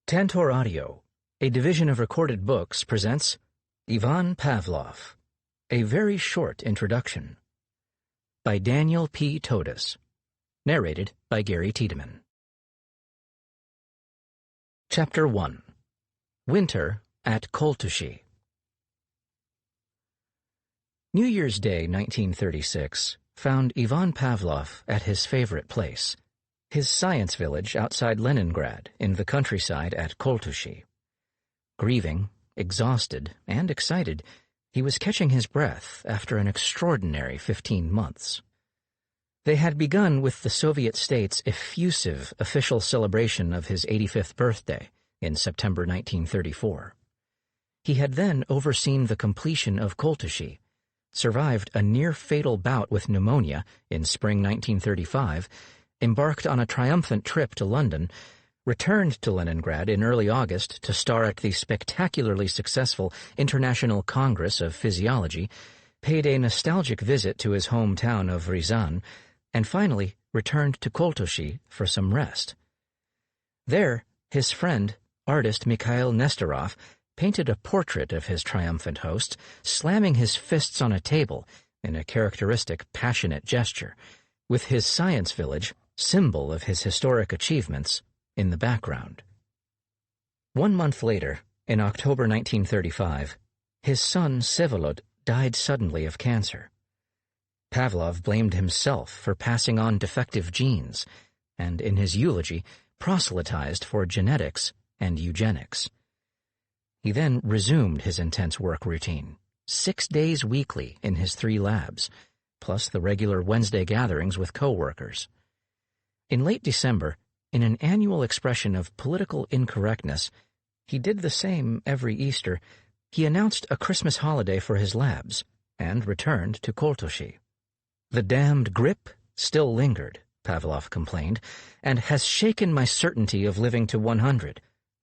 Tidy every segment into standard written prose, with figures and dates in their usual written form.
Tantor Audio, a division of recorded books, presents Ivan Pavlov, A Very Short Introduction, by Daniel P. Todes, narrated by Gary Tiedemann. Chapter 1. Winter at Koltushi. New Year's Day 1936 found Ivan Pavlov at his favorite place, his science village outside Leningrad in the countryside at Koltushi. Grieving, exhausted, and excited, he was catching his breath after an extraordinary 15 months. They had begun with the Soviet state's effusive official celebration of his 85th birthday in September 1934. He had then overseen the completion of Koltushi, survived a near-fatal bout with pneumonia in spring 1935, embarked on a triumphant trip to London, returned to Leningrad in early August to star at the spectacularly successful International Congress of Physiology, paid a nostalgic visit to his hometown of Riazan, and finally returned to Koltushi for some rest. There, his friend, artist Mikhail Nestorov, painted a portrait of his triumphant host, slamming his fists on a table in a characteristic passionate gesture, with his science village, symbol of his historic achievements, in the background. 1 month later, in October 1935, his son Vsevolod died suddenly of cancer. Pavlov blamed himself for passing on defective genes, and in his eulogy proselytized for genetics and eugenics. He then resumed his intense work routine, 6 days weekly in his 3 labs, plus the regular Wednesday gatherings with co-workers. In late December, in an annual expression of political incorrectness, he did the same every Easter. He announced a Christmas holiday for his labs and returned to Koltushi. "The damned grip still lingered," Pavlov complained, "and has shaken my certainty of living to 100.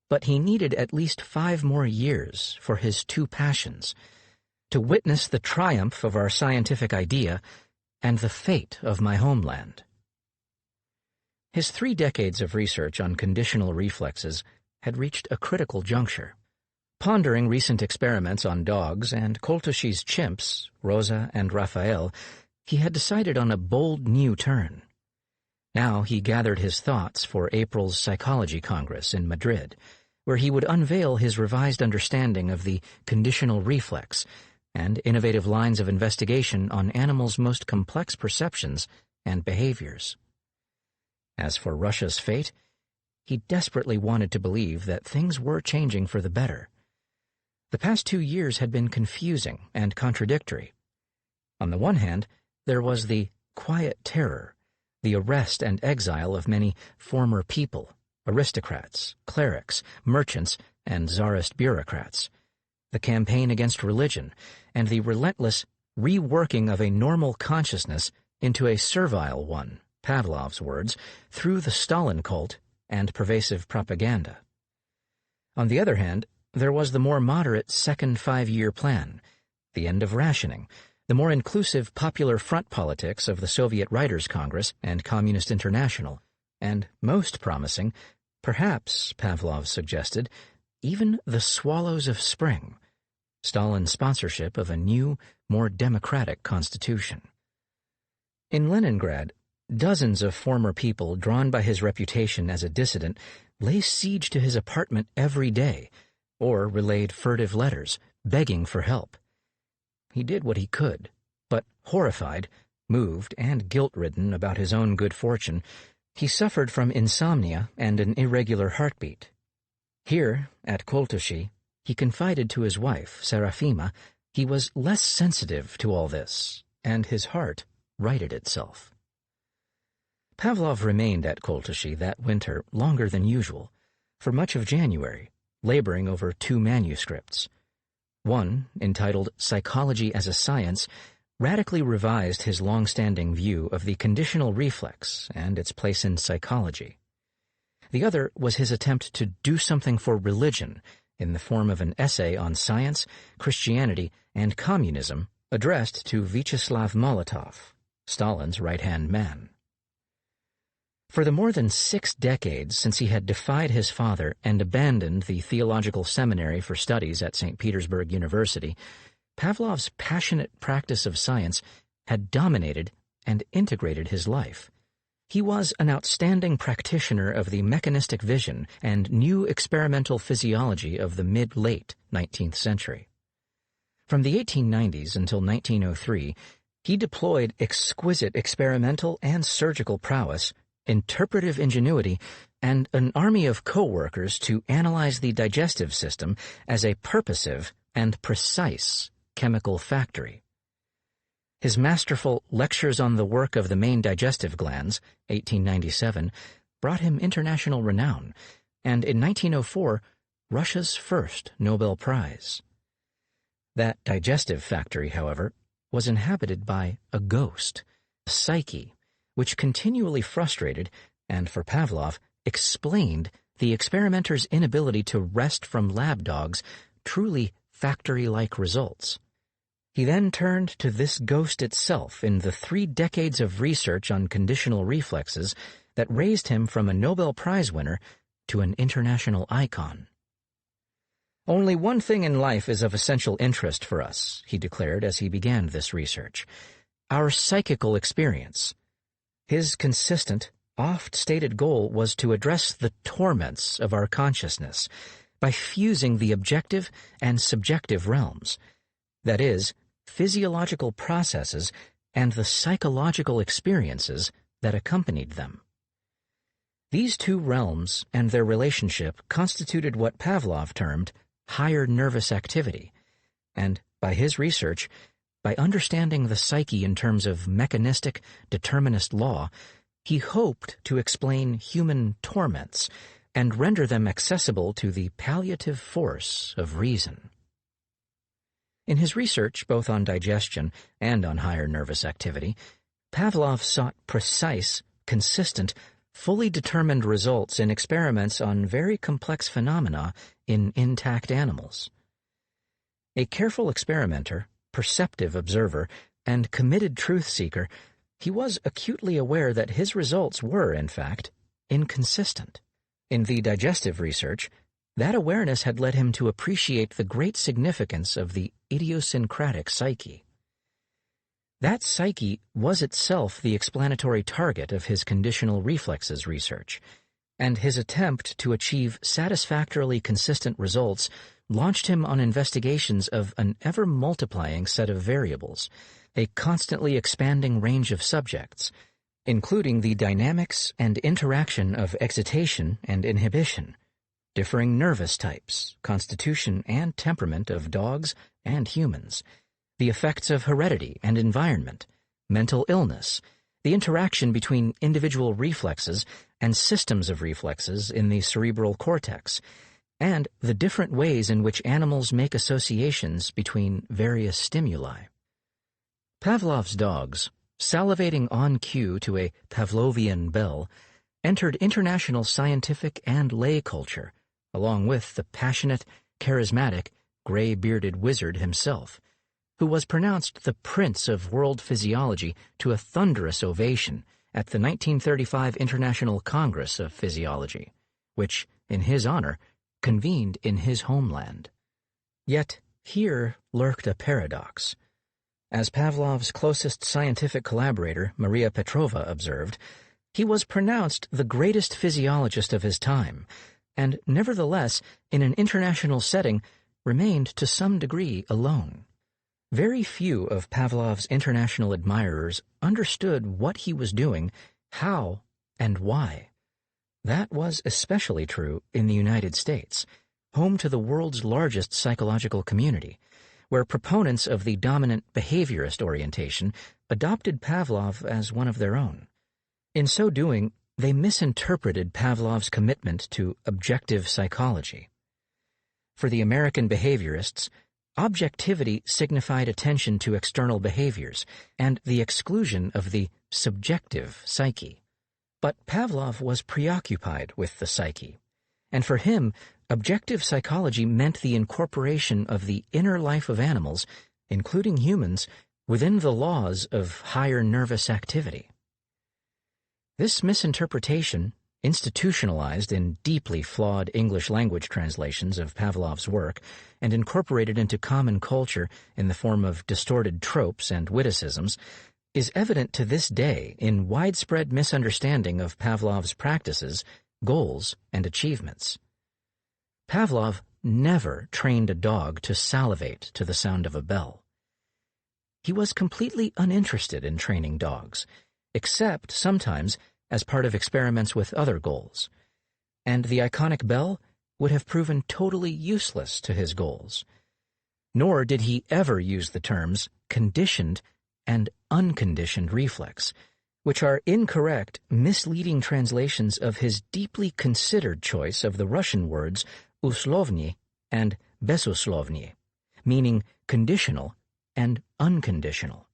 But he needed at least 5 more years for his 2 passions, to witness the triumph of our scientific idea and the fate of my homeland." His 3 decades of research on conditional reflexes had reached a critical juncture. Pondering recent experiments on dogs and Koltushi's chimps, Rosa and Raphael, he had decided on a bold new turn. Now he gathered his thoughts for April's Psychology Congress in Madrid, where he would unveil his revised understanding of the conditional reflex and innovative lines of investigation on animals' most complex perceptions and behaviors. As for Russia's fate, he desperately wanted to believe that things were changing for the better. The past 2 years had been confusing and contradictory. On the one hand, there was the quiet terror, the arrest and exile of many former people, aristocrats, clerics, merchants, and czarist bureaucrats, the campaign against religion, and the relentless reworking of a normal consciousness into a servile one, Pavlov's words, through the Stalin cult and pervasive propaganda. On the other hand, there was the more moderate second 5-year plan, the end of rationing, the more inclusive Popular Front politics of the Soviet Writers' Congress and Communist International, and most promising, perhaps, Pavlov suggested, even the Swallows of Spring, Stalin's sponsorship of a new, more democratic constitution. In Leningrad, dozens of former people drawn by his reputation as a dissident lay siege to his apartment every day, or relayed furtive letters, begging for help. He did what he could, but horrified, moved, and guilt-ridden about his own good fortune, he suffered from insomnia and an irregular heartbeat. Here, at Koltushi, he confided to his wife, Serafima, he was less sensitive to all this, and his heart righted itself. Pavlov remained at Koltushi that winter longer than usual, for much of January, laboring over 2 manuscripts. One, entitled Psychology as a Science, radically revised his long-standing view of the conditional reflex and its place in psychology. The other was his attempt to do something for religion in the form of an essay on science, Christianity, and communism addressed to Vyacheslav Molotov, Stalin's right-hand man. For the more than 6 decades since he had defied his father and abandoned the theological seminary for studies at St. Petersburg University, Pavlov's passionate practice of science had dominated and integrated his life. He was an outstanding practitioner of the mechanistic vision and new experimental physiology of the mid-late 19th century. From the 1890s until 1903, he deployed exquisite experimental and surgical prowess, interpretive ingenuity, and an army of co-workers to analyze the digestive system as a purposive and precise chemical factory. His masterful Lectures on the Work of the Main Digestive Glands, 1897, brought him international renown, and in 1904, Russia's first Nobel Prize. That digestive factory, however, was inhabited by a ghost, psyche, which continually frustrated and, for Pavlov, explained the experimenter's inability to wrest from lab dogs truly factory-like results. He then turned to this ghost itself in the 3 decades of research on conditional reflexes that raised him from a Nobel Prize winner to an international icon. "Only one thing in life is of essential interest for us," he declared as he began this research: "our psychical experience." His consistent, oft-stated goal was to address the torments of our consciousness by fusing the objective and subjective realms, that is, physiological processes and the psychological experiences that accompanied them. These two realms and their relationship constituted what Pavlov termed higher nervous activity, and by his research, by understanding the psyche in terms of mechanistic, determinist law, he hoped to explain human torments and render them accessible to the palliative force of reason. In his research both on digestion and on higher nervous activity, Pavlov sought precise, consistent, fully determined results in experiments on very complex phenomena in intact animals. A careful experimenter, perceptive observer, and committed truth-seeker, he was acutely aware that his results were, in fact, inconsistent. In the digestive research, that awareness had led him to appreciate the great significance of the idiosyncratic psyche. That psyche was itself the explanatory target of his conditional reflexes research, and his attempt to achieve satisfactorily consistent results launched him on investigations of an ever-multiplying set of variables, a constantly expanding range of subjects, including the dynamics and interaction of excitation and inhibition, differing nervous types, constitution and temperament of dogs and humans, the effects of heredity and environment, mental illness, the interaction between individual reflexes and systems of reflexes in the cerebral cortex, and the different ways in which animals make associations between various stimuli. Pavlov's dogs, salivating on cue to a Pavlovian bell, entered international scientific and lay culture, along with the passionate, charismatic, gray-bearded wizard himself, who was pronounced the Prince of World Physiology to a thunderous ovation at the 1935 International Congress of Physiology, which, in his honor, convened in his homeland. Yet here lurked a paradox. As Pavlov's closest scientific collaborator, Maria Petrova, observed, he was pronounced the greatest physiologist of his time, and nevertheless, in an international setting, remained to some degree alone. Very few of Pavlov's international admirers understood what he was doing, how, and why. That was especially true in the United States, home to the world's largest psychological community, where proponents of the dominant behaviorist orientation adopted Pavlov as one of their own. In so doing, they misinterpreted Pavlov's commitment to objective psychology. For the American behaviorists, objectivity signified attention to external behaviors and the exclusion of the subjective psyche. But Pavlov was preoccupied with the psyche, and for him, objective psychology meant the incorporation of the inner life of animals, including humans, within the laws of higher nervous activity. This misinterpretation, institutionalized in deeply flawed English language translations of Pavlov's work and incorporated into common culture in the form of distorted tropes and witticisms, is evident to this day in widespread misunderstanding of Pavlov's practices, goals, and achievements. Pavlov never trained a dog to salivate to the sound of a bell. He was completely uninterested in training dogs, except sometimes as part of experiments with other goals, and the iconic bell would have proven totally useless to his goals. Nor did he ever use the terms conditioned and unconditioned reflex, which are incorrect, misleading translations of his deeply considered choice of the Russian words uslovny and bezuslovny, meaning conditional and unconditional.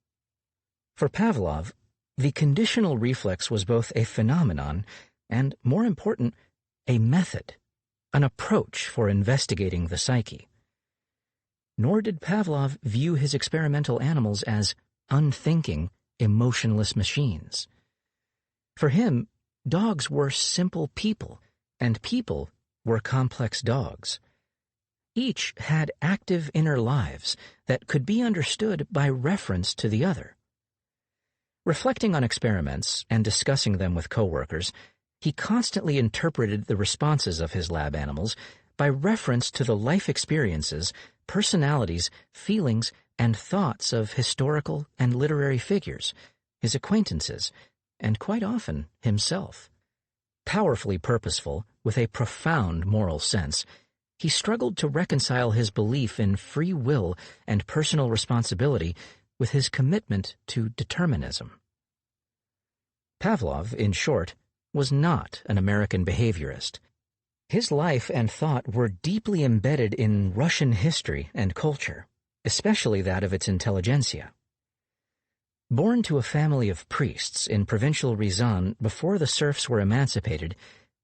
For Pavlov, the conditional reflex was both a phenomenon and, more important, a method, an approach for investigating the psyche. Nor did Pavlov view his experimental animals as unthinking, emotionless machines. For him, dogs were simple people, and people were complex dogs. Each had active inner lives that could be understood by reference to the other. Reflecting on experiments and discussing them with coworkers, he constantly interpreted the responses of his lab animals by reference to the life experiences, personalities, feelings, and thoughts of historical and literary figures, his acquaintances, and quite often himself. Powerfully purposeful, with a profound moral sense, he struggled to reconcile his belief in free will and personal responsibility with his commitment to determinism. Pavlov, in short, was not an American behaviorist. His life and thought were deeply embedded in Russian history and culture, especially that of its intelligentsia. Born to a family of priests in provincial Riazan before the serfs were emancipated,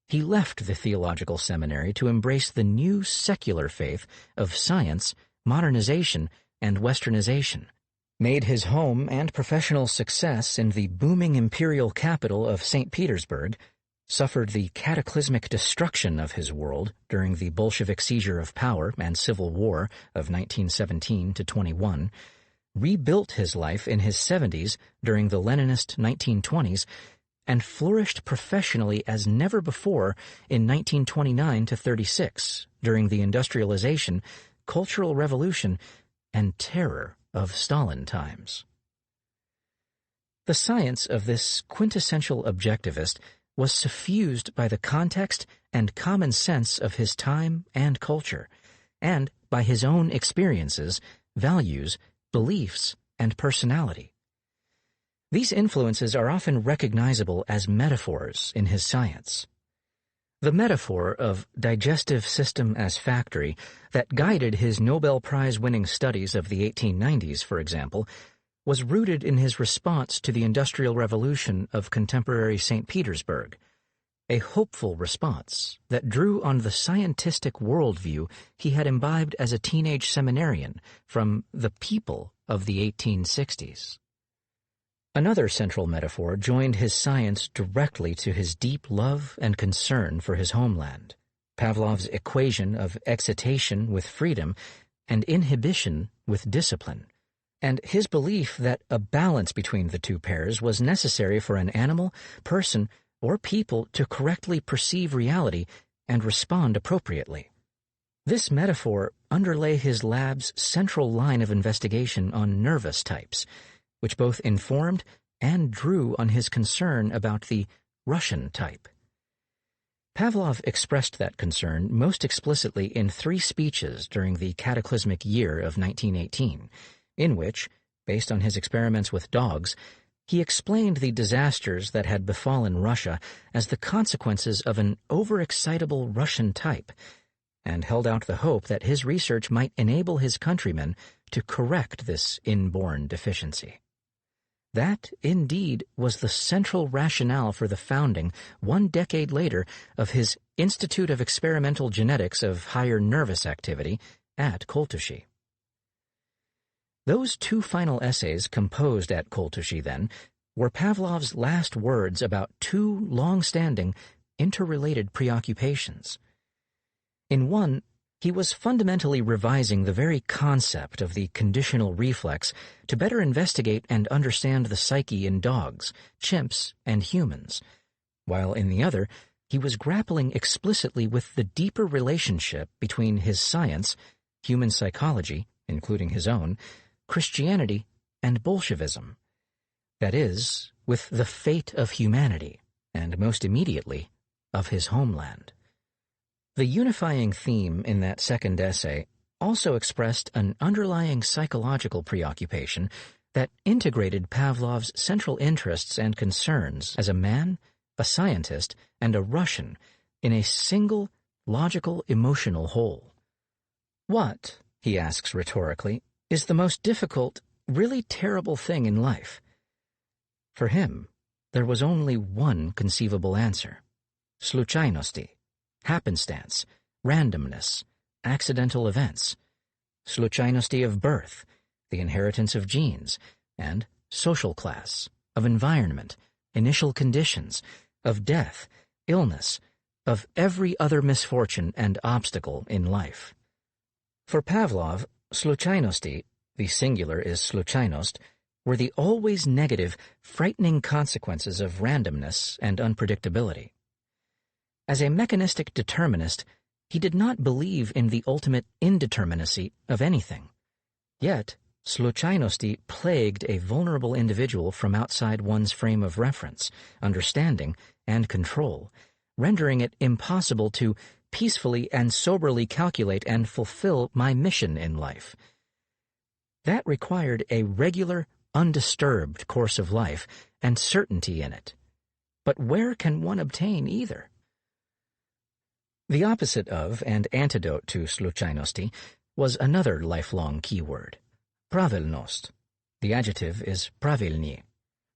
he left the theological seminary to embrace the new secular faith of science, modernization, and westernization, made his home and professional success in the booming imperial capital of St. Petersburg, suffered the cataclysmic destruction of his world during the Bolshevik seizure of power and civil war of 1917 to 21, rebuilt his life in his 70s during the Leninist 1920s, and flourished professionally as never before in 1929 to 36 during the industrialization, cultural revolution, and terror of Stalin times. The science of this quintessential objectivist was suffused by the context and common sense of his time and culture, and by his own experiences, values, beliefs, and personality. These influences are often recognizable as metaphors in his science. The metaphor of digestive system as factory that guided his Nobel Prize-winning studies of the 1890s, for example, was rooted in his response to the Industrial Revolution of contemporary St. Petersburg, a hopeful response that drew on the scientistic worldview he had imbibed as a teenage seminarian from the people of the 1860s. Another central metaphor joined his science directly to his deep love and concern for his homeland, Pavlov's equation of excitation with freedom and inhibition with discipline, and his belief that a balance between the two pairs was necessary for an animal, person, or people to correctly perceive reality and respond appropriately. This metaphor underlay his lab's central line of investigation on nervous types, which both informed and drew on his concern about the Russian type. Pavlov expressed that concern most explicitly in 3 speeches during the cataclysmic year of 1918, in which, based on his experiments with dogs, he explained the disasters that had befallen Russia as the consequences of an overexcitable Russian type, and held out the hope that his research might enable his countrymen to correct this inborn deficiency. That, indeed, was the central rationale for the founding, 1 decade later, of his Institute of Experimental Genetics of Higher Nervous Activity at Koltushi. Those 2 final essays composed at Koltushi, then, were Pavlov's last words about two long-standing, interrelated preoccupations. In one, he was fundamentally revising the very concept of the conditional reflex to better investigate and understand the psyche in dogs, chimps, and humans, while in the other, he was grappling explicitly with the deeper relationship between his science, human psychology, including his own, Christianity, and Bolshevism. That is, with the fate of humanity, and most immediately, of his homeland. The unifying theme in that second essay also expressed an underlying psychological preoccupation that integrated Pavlov's central interests and concerns as a man, a scientist, and a Russian in a single, logical, emotional whole. What, he asks rhetorically, is the most difficult, really terrible thing in life? For him, there was only one conceivable answer: sluchainosti, happenstance, randomness, accidental events, sluchainosti of birth, the inheritance of genes, and social class, of environment, initial conditions, of death, illness, of every other misfortune and obstacle in life. For Pavlov, sluchainosti, the singular is sluchainost, were the always negative, frightening consequences of randomness and unpredictability. As a mechanistic determinist, he did not believe in the ultimate indeterminacy of anything. Yet, sluchainosti plagued a vulnerable individual from outside one's frame of reference, understanding, and control, rendering it impossible to peacefully and soberly calculate and fulfill my mission in life. That required a regular, undisturbed course of life and certainty in it. But where can one obtain either? The opposite of and antidote to sluchainosti was another lifelong keyword: pravilnost. The adjective is pravilny,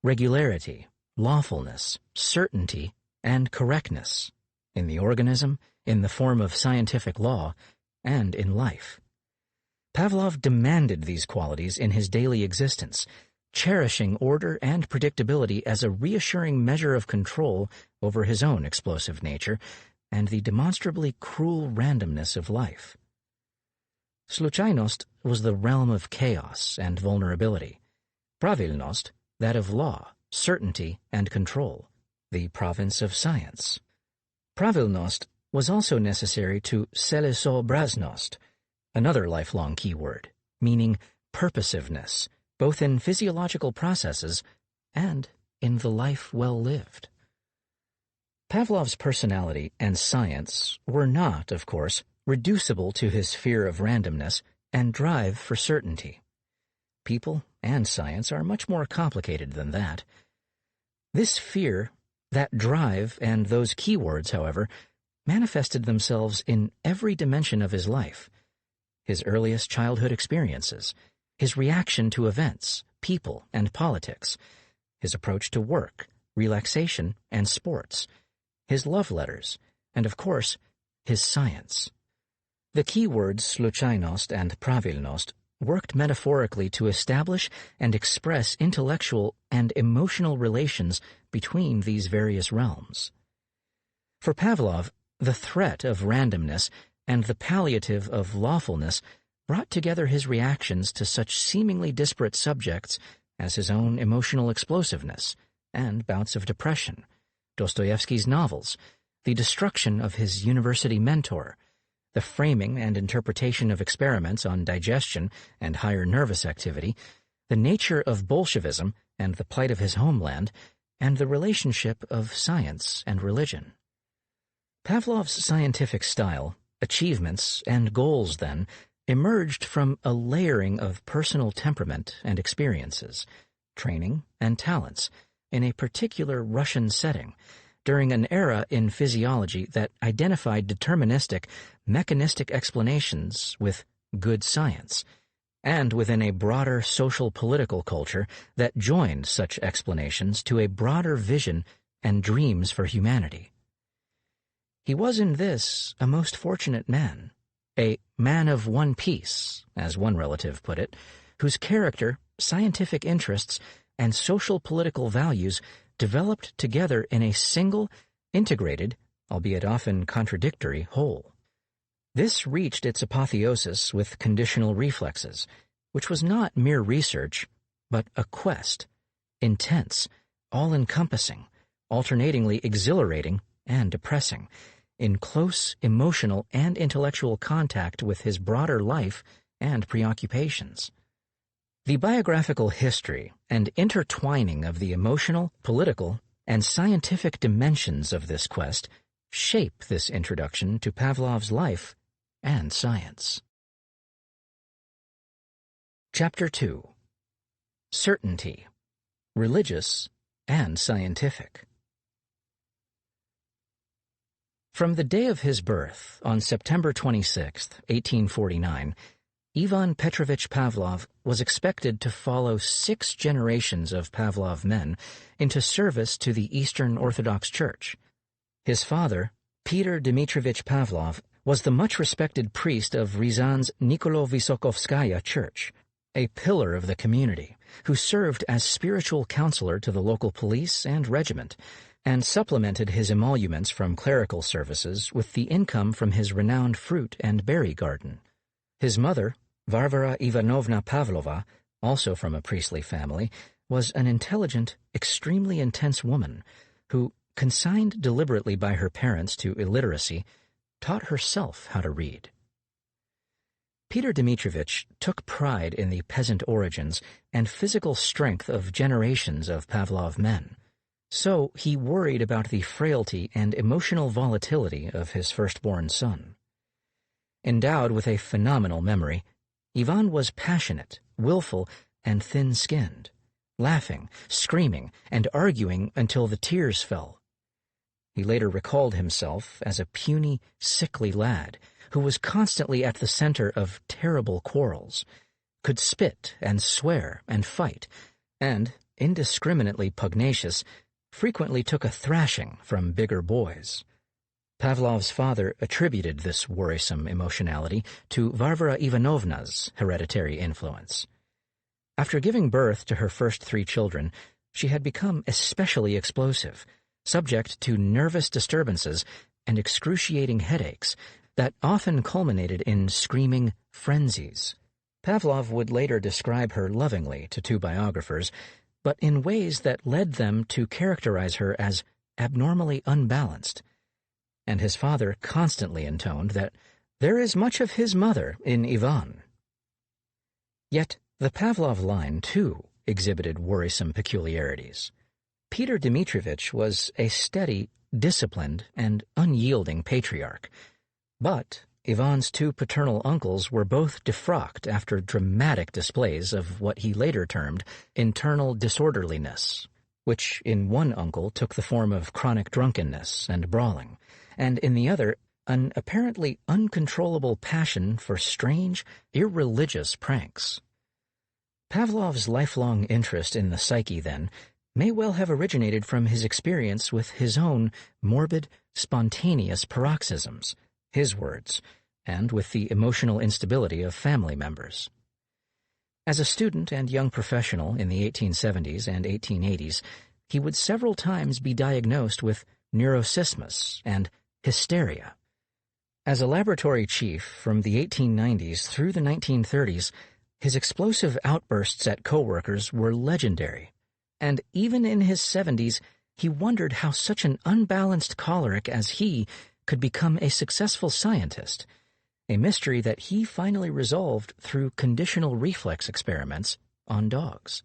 regularity, lawfulness, certainty, and correctness, in the organism, in the form of scientific law, and in life. Pavlov demanded these qualities in his daily existence, cherishing order and predictability as a reassuring measure of control over his own explosive nature and the demonstrably cruel randomness of life. Sluchainost was the realm of chaos and vulnerability, pravilnost that of law, certainty, and control, the province of science. Pravilnost was also necessary to celesobraznost, another lifelong keyword, meaning purposiveness, both in physiological processes and in the life well lived. Pavlov's personality and science were not, of course, reducible to his fear of randomness and drive for certainty. People and science are much more complicated than that. This fear, that drive, and those keywords, however, manifested themselves in every dimension of his life: his earliest childhood experiences, his reaction to events, people, and politics, his approach to work, relaxation, and sports, his love letters, and, of course, his science. The keywords sluchainost and pravilnost worked metaphorically to establish and express intellectual and emotional relations between these various realms. For Pavlov, the threat of randomness and the palliative of lawfulness brought together his reactions to such seemingly disparate subjects as his own emotional explosiveness and bouts of depression, Dostoevsky's novels, the destruction of his university mentor, the framing and interpretation of experiments on digestion and higher nervous activity, the nature of Bolshevism and the plight of his homeland, and the relationship of science and religion. Pavlov's scientific style, achievements, and goals, then, emerged from a layering of personal temperament and experiences, training and talents, in a particular Russian setting, during an era in physiology that identified deterministic, mechanistic explanations with good science, and within a broader social-political culture that joined such explanations to a broader vision and dreams for humanity. He was in this a most fortunate man, a man of one piece, as one relative put it, whose character, scientific interests, and social-political values developed together in a single, integrated, albeit often contradictory, whole. This reached its apotheosis with conditional reflexes, which was not mere research, but a quest, intense, all-encompassing, alternatingly exhilarating and depressing, in close emotional and intellectual contact with his broader life and preoccupations. The biographical history and intertwining of the emotional, political, and scientific dimensions of this quest shape this introduction to Pavlov's life and science. Chapter 2. Certainty, Religious and Scientific. From the day of his birth, on September 26, 1849, Ivan Petrovich Pavlov was expected to follow 6 generations of Pavlov men into service to the Eastern Orthodox Church. His father, Peter Dmitrovich Pavlov, was the much-respected priest of Riazan's Nikolo-Vysokovskaya Church, a pillar of the community, who served as spiritual counselor to the local police and regiment, and supplemented his emoluments from clerical services with the income from his renowned fruit and berry garden. His mother, Varvara Ivanovna Pavlova, also from a priestly family, was an intelligent, extremely intense woman who, consigned deliberately by her parents to illiteracy, taught herself how to read. Peter Dmitrovich took pride in the peasant origins and physical strength of generations of Pavlov men, so he worried about the frailty and emotional volatility of his firstborn son. Endowed with a phenomenal memory, Ivan was passionate, willful, and thin-skinned, laughing, screaming, and arguing until the tears fell. He later recalled himself as a puny, sickly lad who was constantly at the center of terrible quarrels, could spit and swear and fight, and, indiscriminately pugnacious, frequently took a thrashing from bigger boys. Pavlov's father attributed this worrisome emotionality to Varvara Ivanovna's hereditary influence. After giving birth to her first 3 children, she had become especially explosive, subject to nervous disturbances and excruciating headaches that often culminated in screaming frenzies. Pavlov would later describe her lovingly to 2 biographers, but in ways that led them to characterize her as abnormally unbalanced. And his father constantly intoned that there is much of his mother in Ivan. Yet the Pavlov line, too, exhibited worrisome peculiarities. Peter Dmitrovich was a steady, disciplined, and unyielding patriarch, but Ivan's 2 paternal uncles were both defrocked after dramatic displays of what he later termed internal disorderliness, which in one uncle took the form of chronic drunkenness and brawling, and in the other an apparently uncontrollable passion for strange, irreligious pranks. Pavlov's lifelong interest in the psyche, then, may well have originated from his experience with his own morbid, spontaneous paroxysms, his words, and with the emotional instability of family members. As a student and young professional in the 1870s and 1880s, he would several times be diagnosed with neurosismus and hysteria. As a laboratory chief from the 1890s through the 1930s, his explosive outbursts at coworkers were legendary, and even in his 70s, he wondered how such an unbalanced choleric as he could become a successful scientist, a mystery that he finally resolved through conditional reflex experiments on dogs.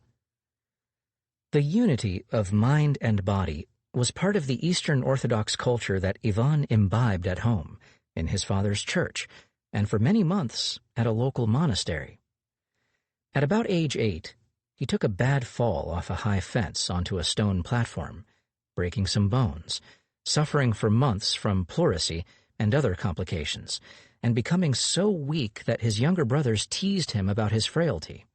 The unity of mind and body was part of the Eastern Orthodox culture that Ivan imbibed at home, in his father's church, and for many months at a local monastery. At about age 8, he took a bad fall off a high fence onto a stone platform, breaking some bones, suffering for months from pleurisy and other complications, and becoming so weak that his younger brothers teased him about his frailty.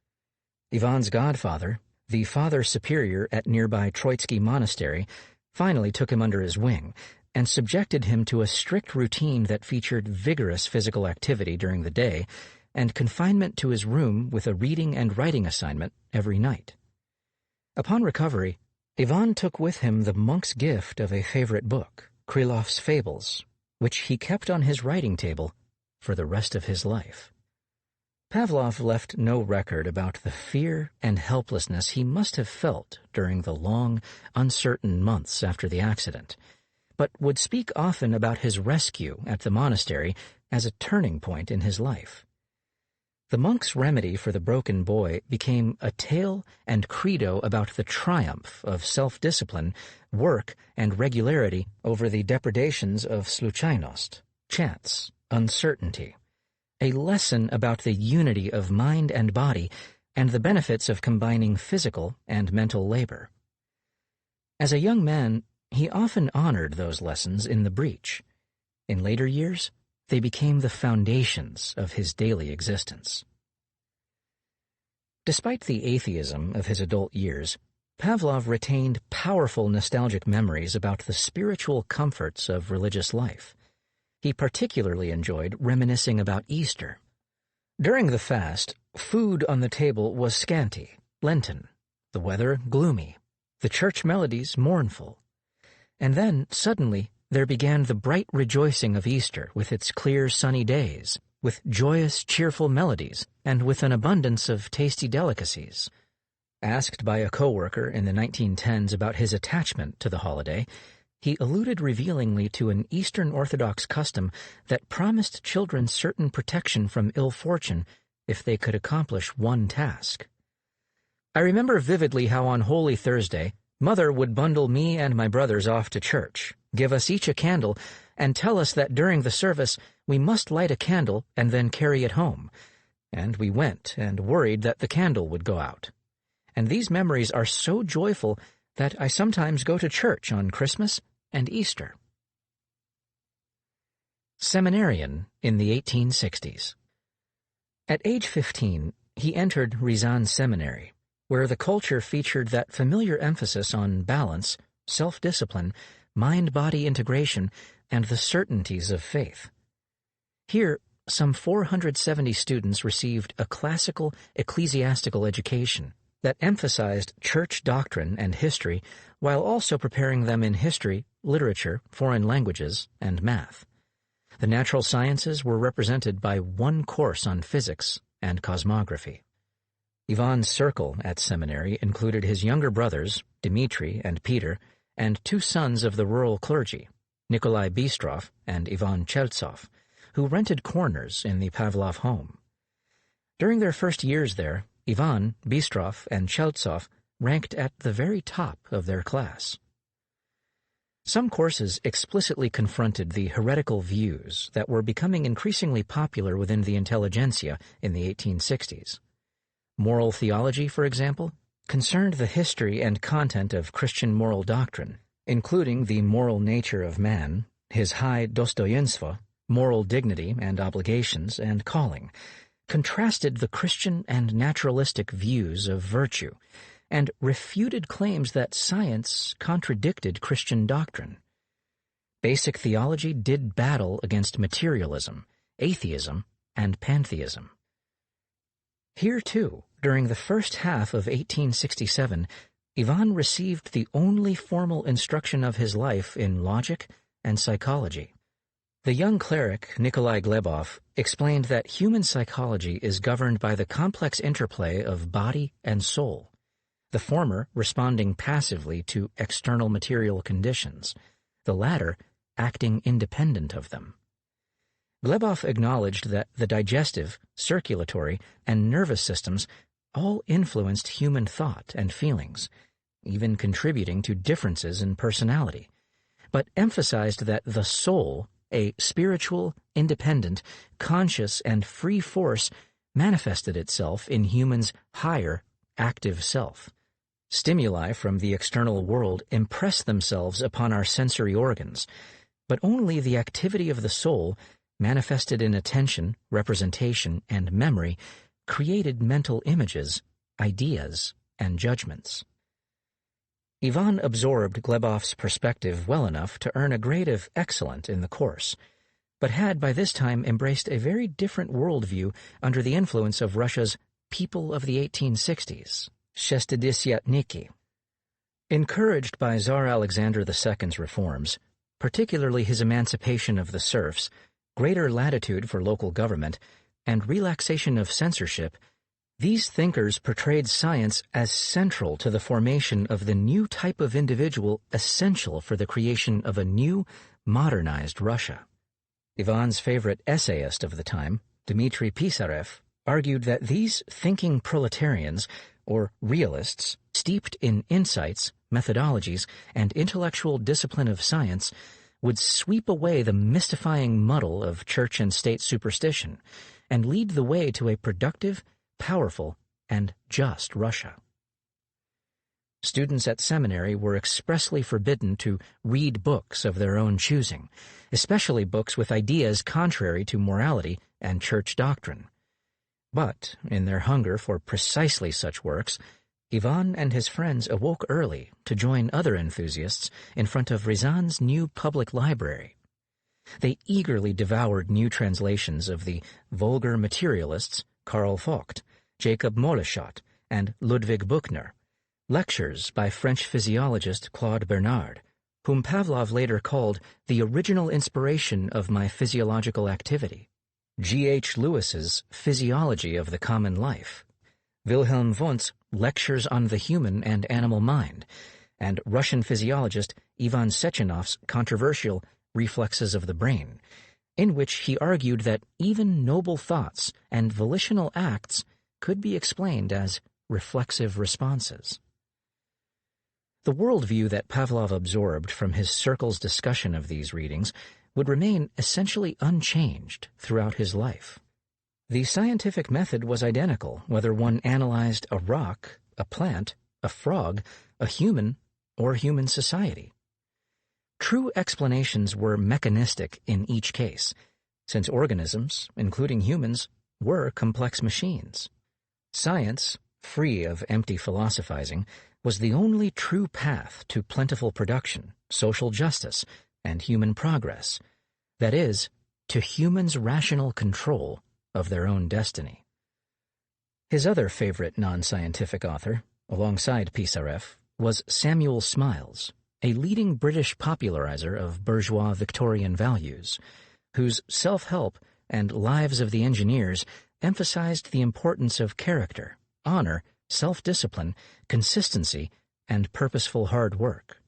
Ivan's godfather, the father superior at nearby Troitsky Monastery, finally took him under his wing and subjected him to a strict routine that featured vigorous physical activity during the day and confinement to his room with a reading and writing assignment every night. Upon recovery, Ivan took with him the monk's gift of a favorite book, Krylov's Fables, which he kept on his writing table for the rest of his life. Pavlov left no record about the fear and helplessness he must have felt during the long, uncertain months after the accident, but would speak often about his rescue at the monastery as a turning point in his life. The monk's remedy for the broken boy became a tale and credo about the triumph of self-discipline, work, and regularity over the depredations of sluchainost, chance, uncertainty, a lesson about the unity of mind and body and the benefits of combining physical and mental labor. As a young man, he often honored those lessons in the breach. In later years, they became the foundations of his daily existence. Despite the atheism of his adult years, Pavlov retained powerful nostalgic memories about the spiritual comforts of religious life. He particularly enjoyed reminiscing about Easter. During the fast, food on the table was scanty, Lenten, the weather gloomy, the church melodies mournful. And then, suddenly, there began the bright rejoicing of Easter with its clear sunny days, with joyous, cheerful melodies, and with an abundance of tasty delicacies. Asked by a co-worker in the 1910s about his attachment to the holiday, he alluded revealingly to an Eastern Orthodox custom that promised children certain protection from ill fortune if they could accomplish one task. I remember vividly how on Holy Thursday, Mother would bundle me and my brothers off to church, give us each a candle, and tell us that during the service we must light a candle and then carry it home. And we went and worried that the candle would go out. And these memories are so joyful that I sometimes go to church on Christmas and Easter. Seminarian in the 1860s. At age 15, he entered Riazan Seminary, where the culture featured that familiar emphasis on balance, self-discipline, mind-body integration, and the certainties of faith. Here, some 470 students received a classical ecclesiastical education that emphasized church doctrine and history while also preparing them in history, literature, foreign languages, and math. The natural sciences were represented by one course on physics and cosmography. Ivan's circle at seminary included his younger brothers, Dmitri and Peter, and two sons of the rural clergy, Nikolai Bystrov and Ivan Cheltsov, who rented corners in the Pavlov home. During their first years there, Ivan, Bystrov, and Cheltsov ranked at the very top of their class. Some courses explicitly confronted the heretical views that were becoming increasingly popular within the intelligentsia in the 1860s. Moral theology, for example, concerned the history and content of Christian moral doctrine, including the moral nature of man, his high dostoyenstvo, moral dignity and obligations and calling, contrasted the Christian and naturalistic views of virtue, and refuted claims that science contradicted Christian doctrine. Basic theology did battle against materialism, atheism, and pantheism. Here, too, during the first half of 1867, Ivan received the only formal instruction of his life in logic and psychology. The young cleric, Nikolai Glebov, explained that human psychology is governed by the complex interplay of body and soul, the former responding passively to external material conditions, the latter acting independent of them. Glebov acknowledged that the digestive, circulatory, and nervous systems all influenced human thought and feelings, even contributing to differences in personality, but emphasized that the soul, a spiritual, independent, conscious, and free force, manifested itself in humans' higher, active self. Stimuli from the external world impress themselves upon our sensory organs, but only the activity of the soul, manifested in attention, representation, and memory, created mental images, ideas, and judgments. Ivan absorbed Glebov's perspective well enough to earn a grade of excellent in the course, but had by this time embraced a very different worldview under the influence of Russia's people of the 1860s, Shestidesiatniki, Encouraged by Tsar Alexander II's reforms, particularly his emancipation of the serfs, greater latitude for local government, and relaxation of censorship, these thinkers portrayed science as central to the formation of the new type of individual essential for the creation of a new, modernized Russia. Ivan's favorite essayist of the time, Dmitry Pisarev, argued that these thinking proletarians, or realists, steeped in insights, methodologies, and intellectual discipline of science, would sweep away the mystifying muddle of church and state superstition and lead the way to a productive, powerful, and just Russia. Students at seminary were expressly forbidden to read books of their own choosing, especially books with ideas contrary to morality and church doctrine. But, in their hunger for precisely such works, Ivan and his friends awoke early to join other enthusiasts in front of Riazan's new public library. They eagerly devoured new translations of the vulgar materialists Karl Vogt, Jacob Moleschott, and Ludwig Buchner, lectures by French physiologist Claude Bernard, whom Pavlov later called the original inspiration of my physiological activity, G.H. Lewis's Physiology of the Common Life, Wilhelm Wundt's Lectures on the Human and Animal Mind, and Russian physiologist Ivan Sechenov's controversial Reflexes of the Brain, in which he argued that even noble thoughts and volitional acts could be explained as reflexive responses. The worldview that Pavlov absorbed from his circle's discussion of these readings would remain essentially unchanged throughout his life. The scientific method was identical whether one analyzed a rock, a plant, a frog, a human, or human society. True explanations were mechanistic in each case, since organisms, including humans, were complex machines. Science, free of empty philosophizing, was the only true path to plentiful production, social justice, and human progress, that is, to humans' rational control of their own destiny. His other favorite non-scientific author, alongside Pisarev, was Samuel Smiles, a leading British popularizer of bourgeois Victorian values, whose self-help and Lives of the Engineers emphasized the importance of character, honor, self-discipline, consistency, and purposeful hard work.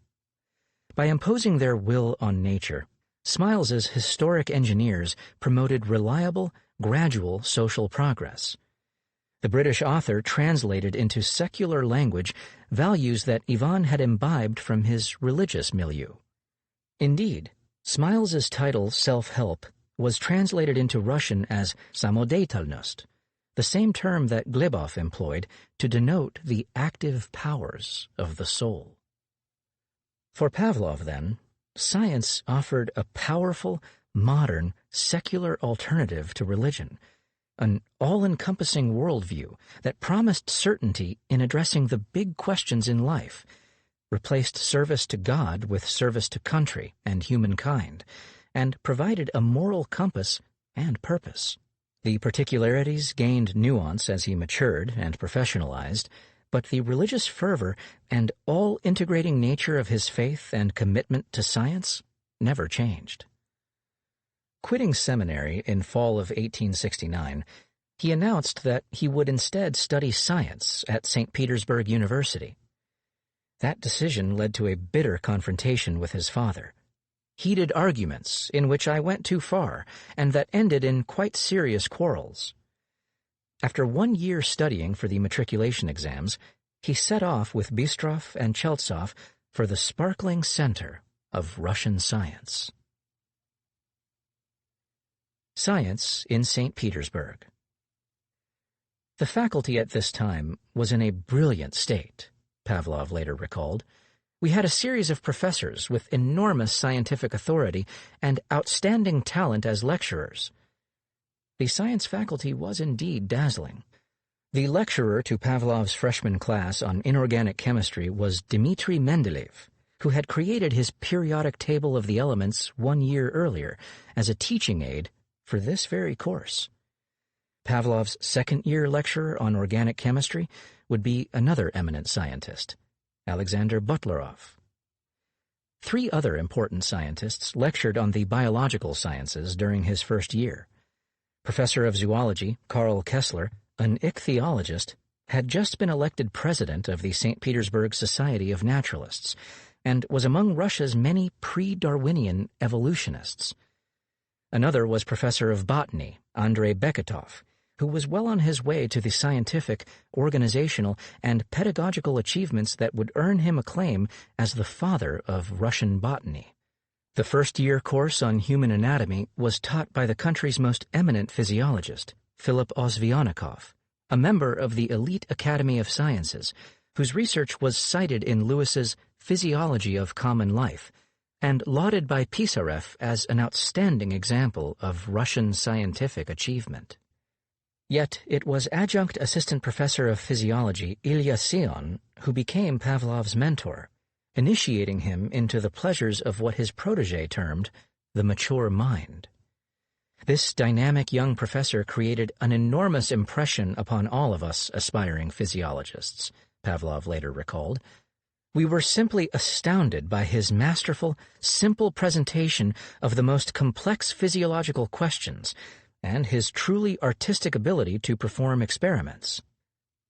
By imposing their will on nature, Smiles's historic engineers promoted reliable, gradual social progress. The British author translated into secular language values that Ivan had imbibed from his religious milieu. Indeed, Smiles's title Self-Help was translated into Russian as samodetalnost, the same term that Glebov employed to denote the active powers of the soul. For Pavlov, then, science offered a powerful, modern, secular alternative to religion, an all-encompassing worldview that promised certainty in addressing the big questions in life, replaced service to God with service to country and humankind, and provided a moral compass and purpose. The particularities gained nuance as he matured and professionalized, but the religious fervor and all-integrating nature of his faith and commitment to science never changed. Quitting seminary in fall of 1869, he announced that he would instead study science at St. Petersburg University. That decision led to a bitter confrontation with his father, heated arguments in which I went too far, and that ended in quite serious quarrels. After 1 year studying for the matriculation exams, he set off with Bistrov and Cheltsov for the sparkling center of Russian science. Science in St. Petersburg. The faculty at this time was in a brilliant state, Pavlov later recalled. We had a series of professors with enormous scientific authority and outstanding talent as lecturers. The science faculty was indeed dazzling. The lecturer to Pavlov's freshman class on inorganic chemistry was Dmitry Mendeleev, who had created his periodic table of the elements 1 year earlier as a teaching aid for this very course. Pavlov's second-year lecturer on organic chemistry would be another eminent scientist, Alexander Butlerov. 3 other important scientists lectured on the biological sciences during his first year. Professor of zoology Karl Kessler, an ichthyologist, had just been elected president of the St. Petersburg Society of Naturalists and was among Russia's many pre-Darwinian evolutionists. Another was professor of botany Andrei Beketov, who was well on his way to the scientific, organizational, and pedagogical achievements that would earn him acclaim as the father of Russian botany. The first-year course on human anatomy was taught by the country's most eminent physiologist, Philip Osvionnikov, a member of the elite Academy of Sciences, whose research was cited in Lewis's Physiology of Common Life and lauded by Pisarev as an outstanding example of Russian scientific achievement. Yet it was adjunct assistant professor of physiology Ilya Sion who became Pavlov's mentor, initiating him into the pleasures of what his protege termed the mature mind. This dynamic young professor created an enormous impression upon all of us aspiring physiologists, Pavlov later recalled. We were simply astounded by his masterful, simple presentation of the most complex physiological questions and his truly artistic ability to perform experiments.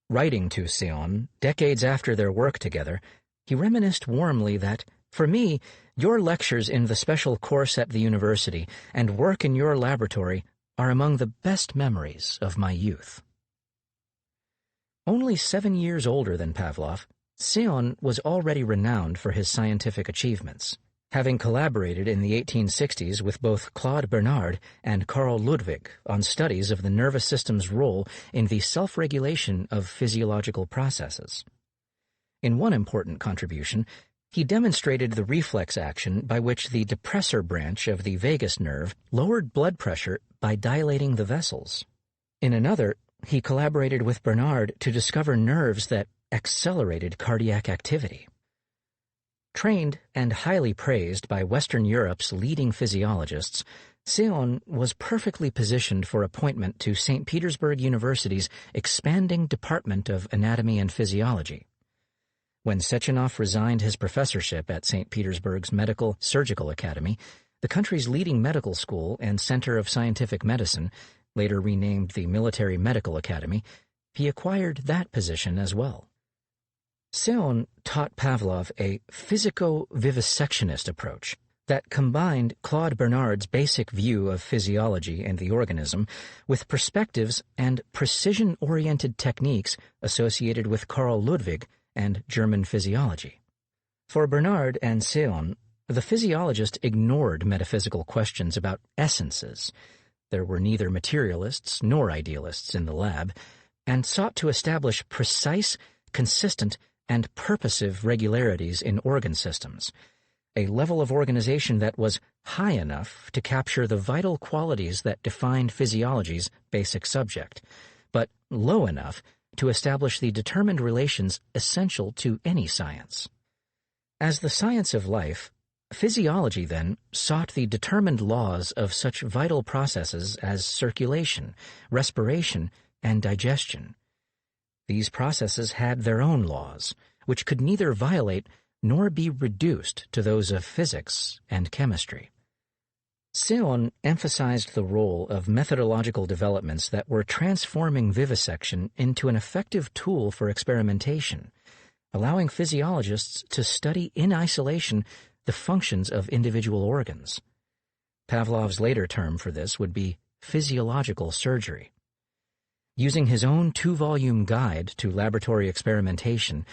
Writing to Sion decades after their work together, he reminisced warmly that, "For me, your lectures in the special course at the university and work in your laboratory are among the best memories of my youth." Only 7 years older than Pavlov, Sion was already renowned for his scientific achievements, having collaborated in the 1860s with both Claude Bernard and Carl Ludwig on studies of the nervous system's role in the self-regulation of physiological processes. In one important contribution, he demonstrated the reflex action by which the depressor branch of the vagus nerve lowered blood pressure by dilating the vessels. In another, he collaborated with Bernard to discover nerves that accelerated cardiac activity. Trained and highly praised by Western Europe's leading physiologists, Sion was perfectly positioned for appointment to St. Petersburg University's expanding Department of Anatomy and Physiology. When Sechenov resigned his professorship at St. Petersburg's Medical Surgical Academy, the country's leading medical school and center of scientific medicine, later renamed the Military Medical Academy, he acquired that position as well. Sion taught Pavlov a physico-vivisectionist approach that combined Claude Bernard's basic view of physiology and the organism with perspectives and precision-oriented techniques associated with Carl Ludwig and German physiology. For Bernard and Sion, the physiologist ignored metaphysical questions about essences. There were neither materialists nor idealists in the lab, and sought to establish precise, consistent, and purposive regularities in organ systems, a level of organization that was high enough to capture the vital qualities that defined physiology's basic subject, but low enough to establish the determined relations essential to any science. As the science of life, physiology, then, sought the determined laws of such vital processes as circulation, respiration, and digestion. These processes had their own laws, which could neither violate nor be reduced to those of physics and chemistry. Sion emphasized the role of methodological developments that were transforming vivisection into an effective tool for experimentation, allowing physiologists to study in isolation the functions of individual organs. Pavlov's later term for this would be physiological surgery. Using his own 2-volume guide to laboratory experimentation,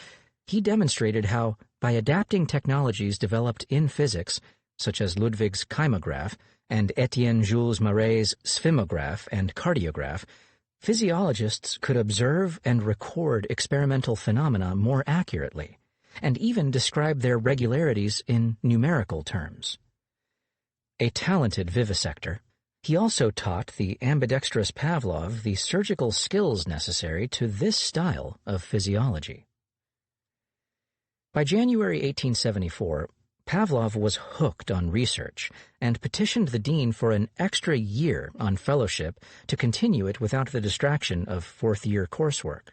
he demonstrated how, by adapting technologies developed in physics, such as Ludwig's kymograph and Etienne Jules Maret's sphygmograph and cardiograph, physiologists could observe and record experimental phenomena more accurately, and even describe their regularities in numerical terms. A talented vivisector, he also taught the ambidextrous Pavlov the surgical skills necessary to this style of physiology. By January 1874, Pavlov was hooked on research and petitioned the dean for an extra year on fellowship to continue it without the distraction of fourth-year coursework.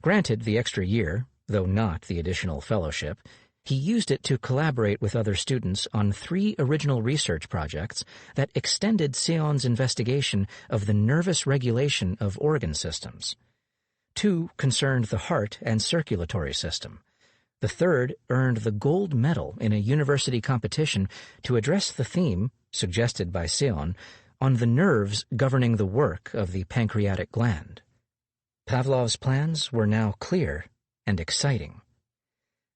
Granted the extra year, Though not the additional fellowship, he used it to collaborate with other students on 3 original research projects that extended Séon's investigation of the nervous regulation of organ systems. 2 concerned the heart and circulatory system. The third earned the gold medal in a university competition to address the theme, suggested by Séon, on the nerves governing the work of the pancreatic gland. Pavlov's plans were now clear and exciting.